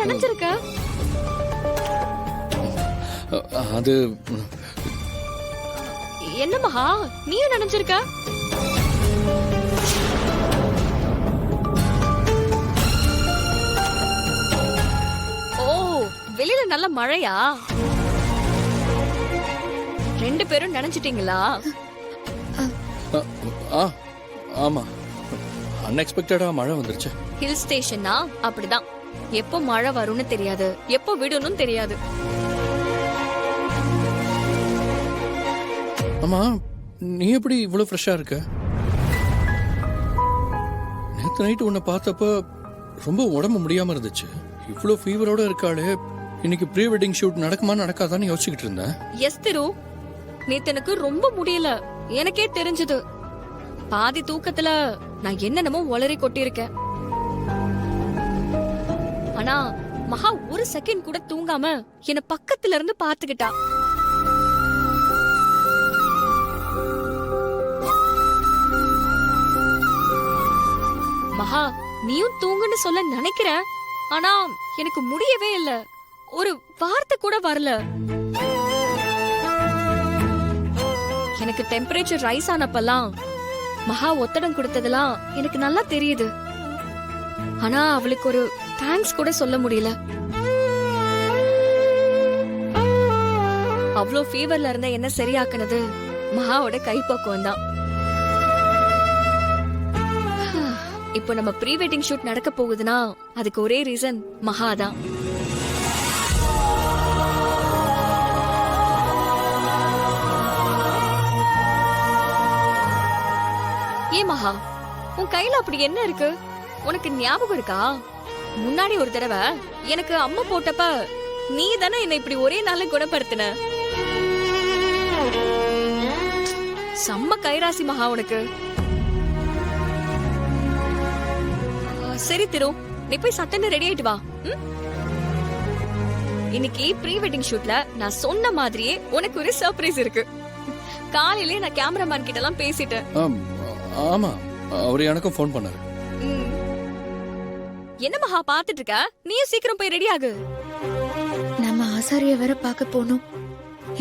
நனைஞ்சிருக்க? அது என்ன மகா, நீயும் நனைஞ்சிருக்க? ஓ, வெளியில நல்ல மழையா? ரெண்டு பேரும் நனைஞ்சிட்டீங்களா? ஆமா, அன்எக்ஸ்பெக்டடா மழை வந்துருச்சு. ஹில் ஸ்டேஷன்னா அப்படிதான், எப்போ மழை வரும்னு தெரியாது, எப்போ விடணும் தெரியாது. ஆமா, நீ எப்படி இவ்வளவு ஃப்ரெஷ்ஷா இருக்க? நேத்து நைட்டு உன்னை பார்த்தப்ப ரொம்ப உடம்பு முடியாம இருந்துச்சு. இவ்வளவு ஃபீவரோட இருக்காளே, இன்னைக்கு ப்ரீ வெட்டிங் ஷூட் நடக்குமா நடக்காதான்னு யோசிச்சுக்கிட்டு இருந்தேன். எஸ் திரு, நேத்து எனக்கு ரொம்ப முடியல, எனக்கே தெரிஞ்சது. பாதி தூக்கத்துல நான் என்னென்னமோ ஒளறி கொட்டியிருக்கேன். ஆனா மகா ஒரு செகண்ட் கூட தூங்காம என்ன பக்கத்துல இருந்து பாத்துக்கிட்டா. மகா, நீயும் தூங்குன்னு சொல்ல நினைக்கிறேன், ஆனா எனக்கு முடியவே இல்ல. ஒரு வார்த்தை கூட வரல. எனக்கு டெம்பரேச்சர் ரைஸ் ஆனப்பெல்லாம் மகா ஒத்தடம் கொடுத்ததெல்லாம் எனக்கு நல்லா தெரியுது. ஆனா அவளுக்கு ஒரு தேங்க்ஸ் கூட சொல்ல முடியல. அவ்வளோ ஃபீவர்ல இருந்த என்ன சரியாக்குனது மகாவோட கைப்பக்குவம் தான். இப்போ நம்ம ப்ரீ வெட்டிங் ஷூட் நடக்க போகுதுன்னா அதுக்கு ஒரே ரீசன் மகா தான். ஏ மகா, உன் கையில அப்படி என்ன இருக்கு? உனக்கு ஞாபகம் இருக்கா? முன்னாடி ஒரு தடவை எனக்கு அம்மா போட்டப்ப நீ தானே என்ன இப்படி ஒரே நாள்ல குணப்படுத்தின. செம்ம கைராசி மகா உனக்கு. சரி திரு, நீ போய் சட்டன்னு ரெடி ஆயிட்டு வா. இன்னைக்கு ப்ரீ வெட்டிங் ஷூட்ல நான் சொன்ன மாதிரியே உனக்கு ஒரு சர்ப்ரைஸ் இருக்கு. காலையிலே நான் கேமராமேன் கிட்ட எல்லாம் பேசிட்டேன். ஆமா, அவரு எனக்கும் ஃபோன் பண்ணாரு. என்ன மகா பாத்துட்டு இருக்க? நீயும் சீக்கிரம் போய் ரெடி ஆகு. நம்ம ஆசாரிய வேற பார்க்க போனோம்.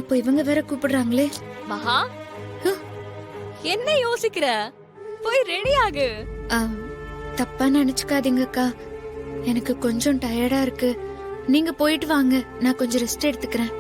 இப்போ இவங்க வேற கூப்பிடுறாங்களே. மகா, என்ன யோசிக்கிற? போய் ரெடி ஆகு. தப்பா நினைச்சுக்காதீங்க அக்கா, எனக்கு கொஞ்சம் டயர்டா இருக்கு. நீங்க போயிட்டு வாங்க, நான் கொஞ்சம் ரெஸ்ட் எடுத்துக்கிறேன்.